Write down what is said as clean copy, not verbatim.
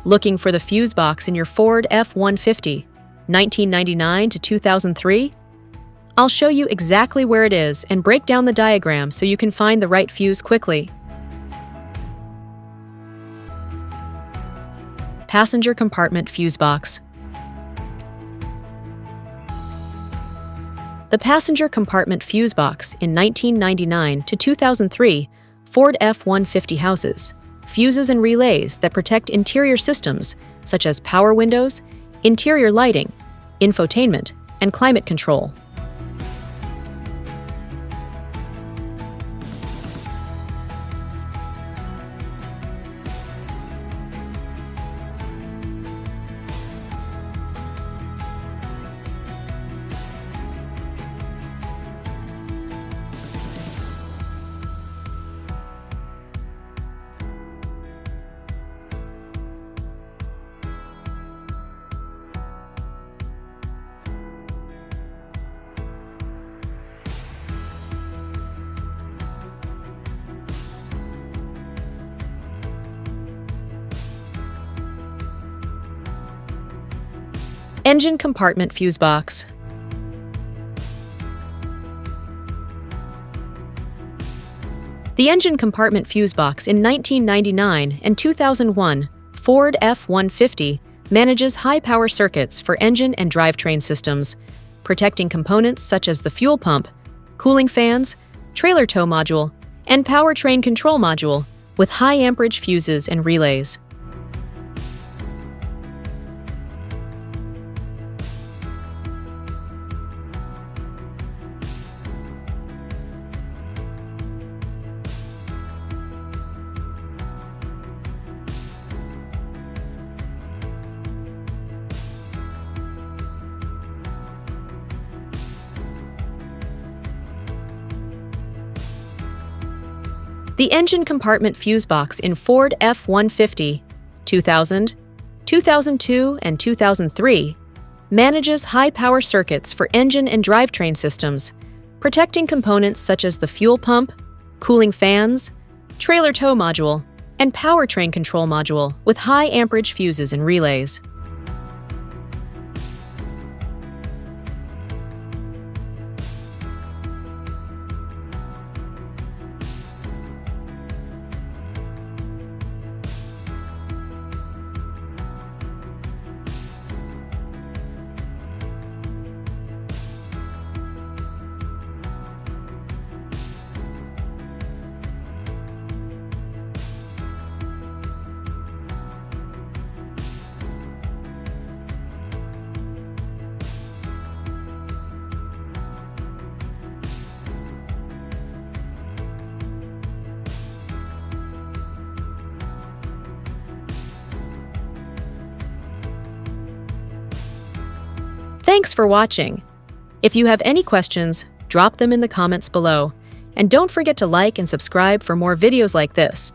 Looking for the fuse box in your Ford F-150, 1999 to 2003? I'll show you exactly where it is and break down the diagram so you can find the right fuse quickly. Passenger compartment fuse box. The passenger compartment fuse box in 1999 to 2003 Ford F-150 houses fuses and relays that protect interior systems such as power windows, interior lighting, infotainment, and climate control. Engine compartment fuse box. The engine compartment fuse box in 1999 and 2001 Ford F-150 manages high-power circuits for engine and drivetrain systems, protecting components such as the fuel pump, cooling fans, trailer tow module, and powertrain control module with high amperage fuses and relays. The engine compartment fuse box in Ford F-150, 2000, 2002, and 2003 manages high-power circuits for engine and drivetrain systems, protecting components such as the fuel pump, cooling fans, trailer tow module, and powertrain control module with high amperage fuses and relays. Thanks for watching. If you have any questions, drop them in the comments below. And don't forget to like and subscribe for more videos like this.